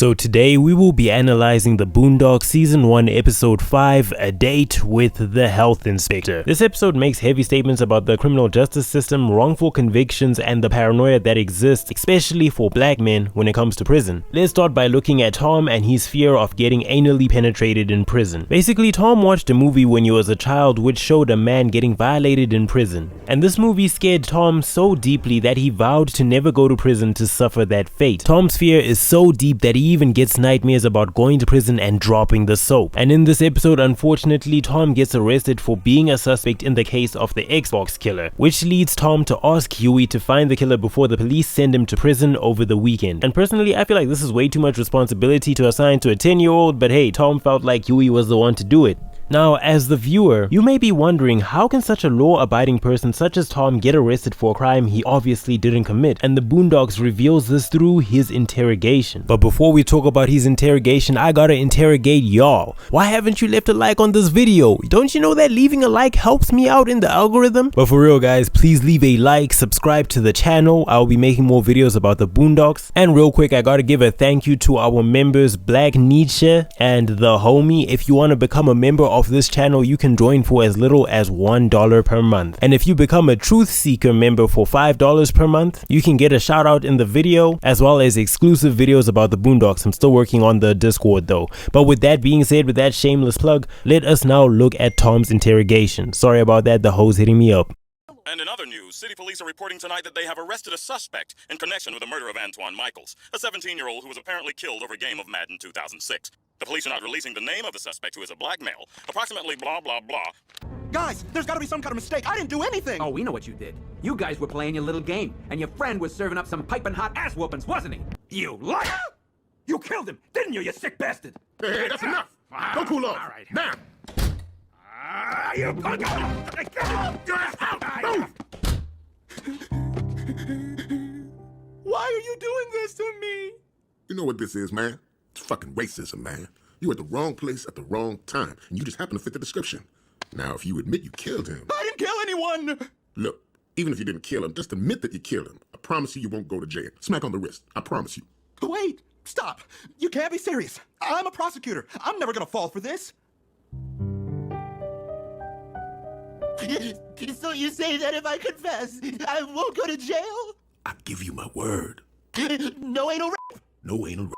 So today we will be analyzing the Boondocks Season 1 Episode 5, A Date with the Health Inspector. This episode makes heavy statements about the criminal justice system, wrongful convictions, and the paranoia that exists, especially for black men when it comes to prison. Let's start by looking at Tom and his fear of getting anally penetrated in prison. Basically, Tom watched a movie when he was a child which showed a man getting violated in prison. And this movie scared Tom so deeply that he vowed to never go to prison to suffer that fate. Tom's fear is so deep that he even gets nightmares about going to prison and dropping the soap. And in this episode, unfortunately, Tom gets arrested for being a suspect in the case of the Xbox killer, which leads Tom to ask Huey to find the killer before the police send him to prison over the weekend. And personally, I feel like this is way too much responsibility to assign to a 10-year-old, but hey, Tom felt like Huey was the one to do it. Now, as the viewer, you may be wondering, how can such a law-abiding person such as Tom get arrested for a crime he obviously didn't commit? And the Boondocks reveals this through his interrogation. But before we talk about his interrogation, I gotta interrogate y'all. Why haven't you left a like on this video? Don't you know that leaving a like helps me out in the algorithm? But for real guys, please leave a like, subscribe to the channel. I'll be making more videos about the Boondocks. And real quick, I gotta give a thank you to our members Black Nietzsche and the Homie. If you want to become a member of this channel, you can join for as little as $1 per month. And if you become a Truth Seeker member for $5 per month, you can get a shout out in the video as well as exclusive videos about the Boondocks. I'm still working on the Discord though. But with that being said, with that shameless plug, let us now look at Tom's interrogation. Sorry about that, the hoes hitting me up. And in other news, city police are reporting tonight that they have arrested a suspect in connection with the murder of Antoine Michaels, a 17-year-old who was apparently killed over a game of Madden 2006. The police are not releasing the name of the suspect, who is a black male, approximately blah blah blah. Guys, there's gotta be some kind of mistake. I didn't do anything. Oh, we know what you did. You guys were playing your little game, and your friend was serving up some piping hot ass whoopings, wasn't he? You liar! You killed him, didn't you, you sick bastard? Hey, that's enough. Don't cool off. All right. Now. You punk! Your ass out. Move. Why are you doing this to me? You know what this is, man? It's fucking racism, man. You at the wrong place at the wrong time, and you just happen to fit the description. Now, if you admit you killed him... I didn't kill anyone! Look, even if you didn't kill him, just admit that you killed him. I promise you won't go to jail. Smack on the wrist. I promise you. Wait, stop. You can't be serious. I'm a prosecutor. I'm never gonna fall for this. So you say that if I confess, I won't go to jail? I give you my word. No anal rape? No anal rape.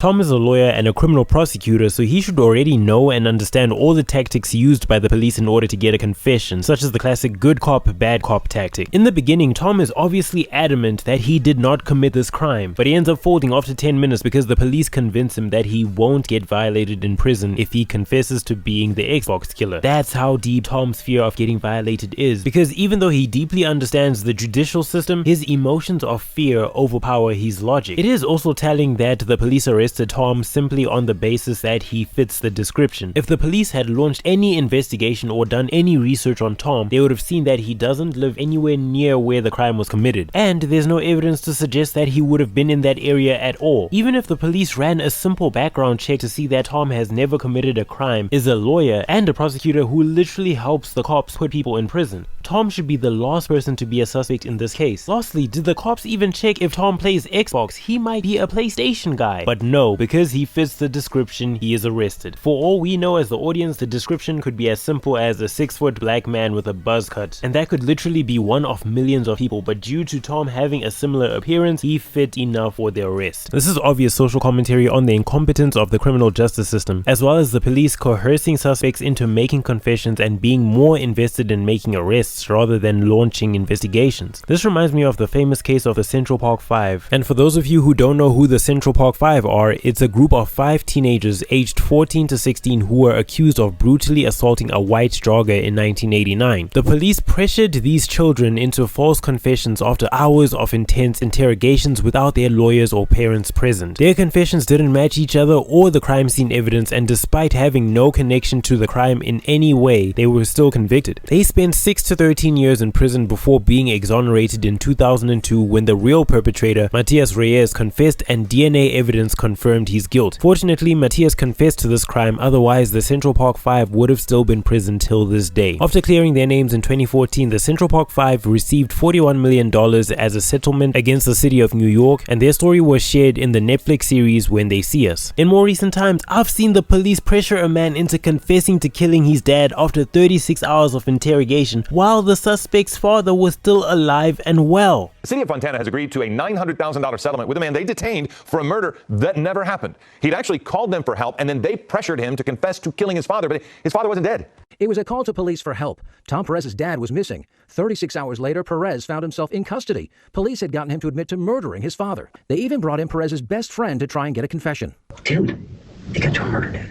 Tom is a lawyer and a criminal prosecutor, so he should already know and understand all the tactics used by the police in order to get a confession, such as the classic good cop, bad cop tactic. In the beginning, Tom is obviously adamant that he did not commit this crime, but he ends up folding after 10 minutes because the police convince him that he won't get violated in prison if he confesses to being the Xbox killer. That's how deep Tom's fear of getting violated is, because even though he deeply understands the judicial system, his emotions of fear overpower his logic. It is also telling that the police arrested Tom simply on the basis that he fits the description. If the police had launched any investigation or done any research on Tom, they would have seen that he doesn't live anywhere near where the crime was committed, and there's no evidence to suggest that he would have been in that area at all. Even if the police ran a simple background check to see that Tom has never committed a crime, is a lawyer and a prosecutor who literally helps the cops put people in prison, Tom should be the last person to be a suspect in this case. Lastly, did the cops even check if Tom plays Xbox? He might be a PlayStation guy. But no, because he fits the description, he is arrested. For all we know as the audience, the description could be as simple as a 6-foot black man with a buzz cut, and that could literally be one of millions of people, but due to Tom having a similar appearance, he fit enough for the arrest. This is obvious social commentary on the incompetence of the criminal justice system, as well as the police coercing suspects into making confessions and being more invested in making arrests rather than launching investigations. This reminds me of the famous case of the Central Park 5. And for those of you who don't know who the Central Park 5 are, it's a group of 5 teenagers aged 14 to 16 who were accused of brutally assaulting a white jogger in 1989. The police pressured these children into false confessions after hours of intense interrogations without their lawyers or parents present. Their confessions didn't match each other or the crime scene evidence, and despite having no connection to the crime in any way, they were still convicted. They spent 6 to 13 years in prison before being exonerated in 2002 when the real perpetrator, Matias Reyes, confessed and DNA evidence confirmed confirmed his guilt. Fortunately, Matthias confessed to this crime, otherwise the Central Park 5 would have still been prison till this day. After clearing their names in 2014, the Central Park 5 received $41 million as a settlement against the city of New York, and their story was shared in the Netflix series When They See Us. In more recent times, I've seen the police pressure a man into confessing to killing his dad after 36 hours of interrogation while the suspect's father was still alive and well. The city of Fontana has agreed to a $900,000 settlement with a man they detained for a murder that never happened. He'd actually called them for help, and then they pressured him to confess to killing his father, but his father wasn't dead. It was a call to police for help. Tom Perez's dad was missing. 36 hours later, Perez found himself in custody. Police had gotten him to admit to murdering his father. They even brought in Perez's best friend to try and get a confession. Dude, they got you a murder, Dad.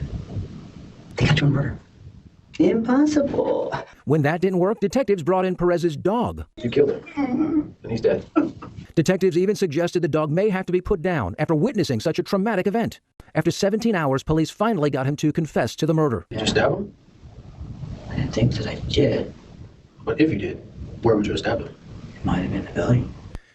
They got you a murder. Impossible. When that didn't work, detectives brought in Perez's dog. You killed him, and he's dead. Detectives even suggested the dog may have to be put down after witnessing such a traumatic event. After 17 hours, police finally got him to confess to the murder. Did you stab him? I didn't think that I did. But if you did, where would you have stabbed him? It might have been the belly.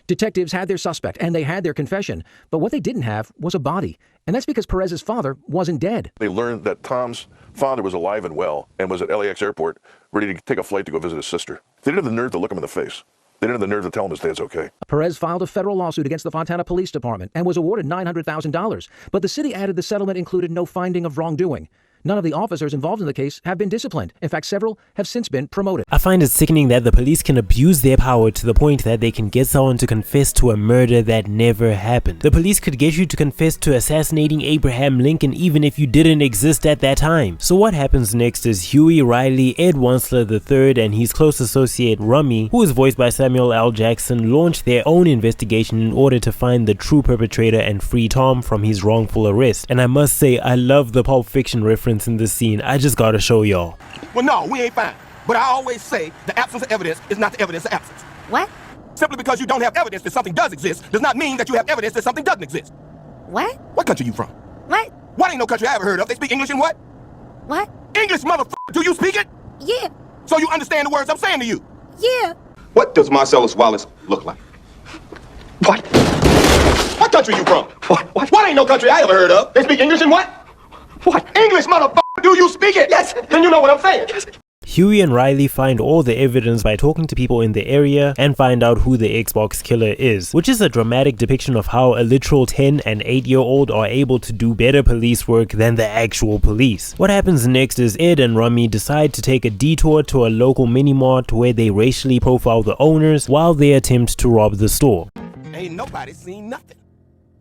Detectives had their suspect, and they had their confession, but what they didn't have was a body. And that's because Perez's father wasn't dead. They learned that Tom's father was alive and well and was at LAX airport ready to take a flight to go visit his sister. They didn't have the nerve to look him in the face. They didn't have the nerve to tell him his dad's okay. Perez filed a federal lawsuit against the Fontana Police Department and was awarded $900,000, but the city added the settlement included no finding of wrongdoing. None of the officers involved in the case have been disciplined. In fact, several have since been promoted. I find it sickening that the police can abuse their power to the point that they can get someone to confess to a murder that never happened. The police could get you to confess to assassinating Abraham Lincoln even if you didn't exist at that time. So what happens next is Huey, Riley, Ed Wansler III, and his close associate Rummy, who is voiced by Samuel L. Jackson, launch their own investigation in order to find the true perpetrator and free Tom from his wrongful arrest. And I must say, I love the Pulp Fiction reference in this scene. I just gotta show y'all. Well, no, we ain't fine. But I always say the absence of evidence is not the evidence of absence. What? Simply because you don't have evidence that something does exist does not mean that you have evidence that something doesn't exist. What? What country you from? What? What ain't no country I ever heard of? They speak English in what? What? English, motherfucker. Do you speak it? Yeah. So you understand the words I'm saying to you? Yeah. What does Marcellus Wallace look like? What? What country you from? What ain't no country I ever heard of? They speak English in what? What? English, motherfucker. Do you speak it? Yes. Then you know what I'm saying. Yes. Huey and Riley find all the evidence by talking to people in the area and find out who the Xbox killer is, which is a dramatic depiction of how a literal 10 and 8-year-old are able to do better police work than the actual police. What happens next is Ed and Rummy decide to take a detour to a local mini-mart where they racially profile the owners while they attempt to rob the store. Ain't nobody seen nothing.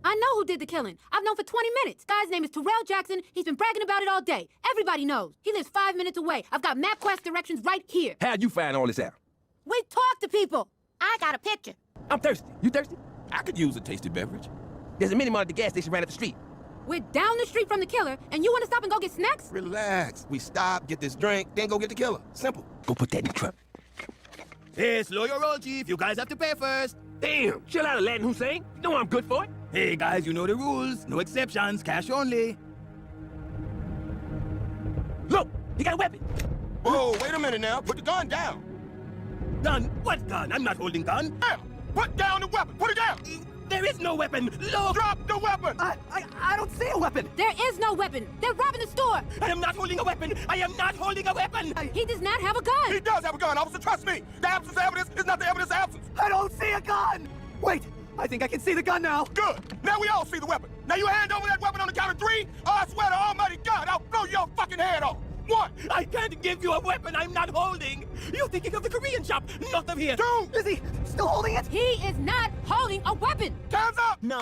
I know who did the killing. I've known for 20 minutes. Guy's name is Terrell Jackson. He's been bragging about it all day. Everybody knows. He lives 5 minutes away. I've got MapQuest directions right here. How'd you find all this out? We talk to people. I got a picture. I'm thirsty. You thirsty? I could use a tasty beverage. There's a mini-mart at the gas station right up the street. We're down the street from the killer, and you want to stop and go get snacks? Relax. We stop, get this drink, then go get the killer. Simple. Go put that in the truck. Hey, slow your roll, Chief. You guys have to pay first. Damn, chill out, Aladdin Hussein. You know I'm good for it. Hey, guys, you know the rules. No exceptions, cash only. Look, he got a weapon. Whoa, wait a minute now. Put the gun down. Gun? What gun? I'm not holding gun. Down. Put down the weapon. Put it down. There is no weapon. Look. Drop the weapon. I don't see a weapon. There is no weapon. They're robbing the store. I am not holding a weapon. I am not holding a weapon. He does not have a gun. He does have a gun, officer. Trust me. The absence of evidence is not the evidence of absence. I don't see a gun. Wait, I think I can see the gun now. Good. Now we all see the weapon. Now you hand over that weapon on the count of 3, or I swear to almighty God, I'll blow your fucking head off. 1. I can't give you a weapon I'm not holding. You're thinking of the Korean shop, not of here. 2. Is he still holding it? He is not holding a weapon. Hands up. No.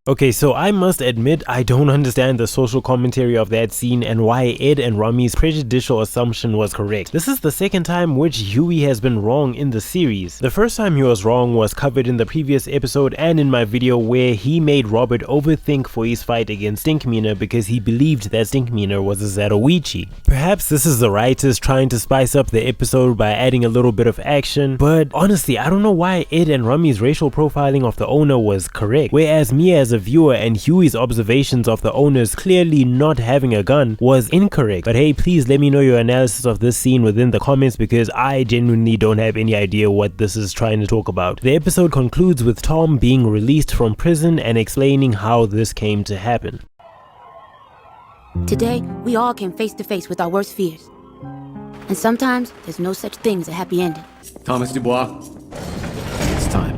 Okay, so I must admit I don't understand the social commentary of that scene and why Ed and Rummy's prejudicial assumption was correct. This is the second time which Huey has been wrong in the series. The first time he was wrong was covered in the previous episode and in my video where he made Robert overthink for his fight against Stinkmeaner because he believed that Stinkmeaner was a Zatoichi. Perhaps this is the writers trying to spice up the episode by adding a little bit of action, but honestly I don't know why Ed and Rummy's racial profiling of the owner was correct, whereas me as a a viewer, and Huey's observations of the owners clearly not having a gun was incorrect. But hey, please let me know your analysis of this scene within the comments, because I genuinely don't have any idea what this is trying to talk about. The episode concludes with Tom being released from prison and explaining how this came to happen. Today, we all came face to face with our worst fears. And sometimes, there's no such thing as a happy ending. Thomas Dubois, it's time.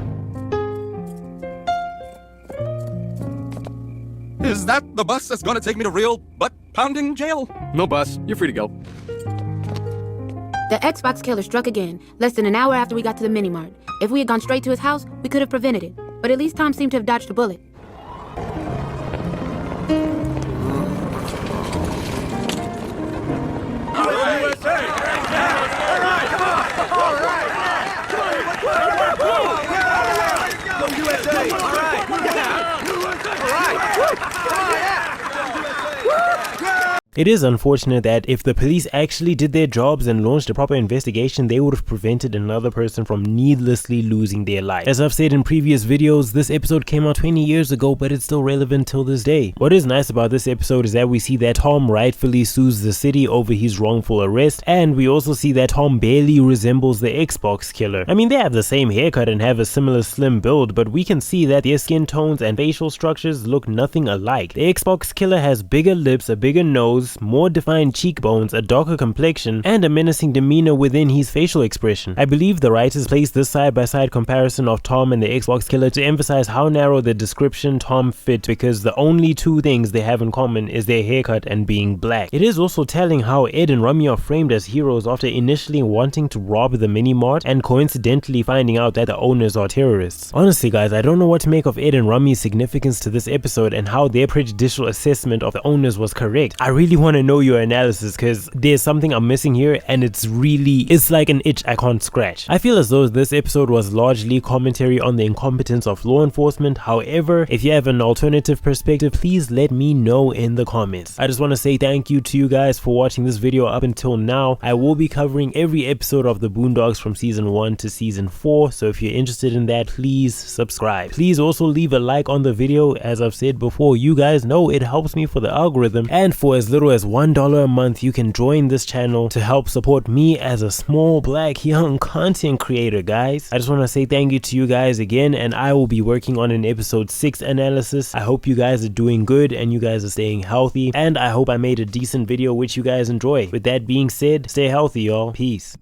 Is that the bus that's gonna take me to real butt-pounding jail? No bus. You're free to go. The Xbox killer struck again, less than an hour after we got to the mini-mart. If we had gone straight to his house, we could have prevented it. But at least Tom seemed to have dodged a bullet. It is unfortunate that if the police actually did their jobs and launched a proper investigation, they would have prevented another person from needlessly losing their life. As I've said in previous videos, this episode came out 20 years ago, but it's still relevant till this day. What is nice about this episode is that we see that Tom rightfully sues the city over his wrongful arrest, and we also see that Tom barely resembles the Xbox killer. I mean, they have the same haircut and have a similar slim build, but we can see that their skin tones and facial structures look nothing alike. The Xbox killer has bigger lips, a bigger nose, more defined cheekbones, a darker complexion, and a menacing demeanor within his facial expression. I believe the writers placed this side-by-side comparison of Tom and the Xbox killer to emphasize how narrow the description Tom fit, because the only two things they have in common is their haircut and being black. It is also telling how Ed and Rummy are framed as heroes after initially wanting to rob the mini-mart and coincidentally finding out that the owners are terrorists. Honestly guys, I don't know what to make of Ed and Rummy's significance to this episode and how their prejudicial assessment of the owners was correct. I really want to know your analysis, because there's something I'm missing here and it's like an itch I can't scratch. I feel as though this episode was largely commentary on the incompetence of law enforcement. However, if you have an alternative perspective, please let me know in the comments. I just want to say thank you to you guys for watching this video up until now. I will be covering every episode of the Boondocks from season 1 to season 4, so if you're interested in that, please subscribe. Please also leave a like on the video. As I've said before, you guys know it helps me for the algorithm, and for as little as $1 a month you can join this channel to help support me as a small black young content creator, guys. I just want to say thank you to you guys again, and I will be working on an episode 6 analysis. I hope you guys are doing good and you guys are staying healthy, and I hope I made a decent video which you guys enjoy. With that being said, stay healthy y'all. Peace.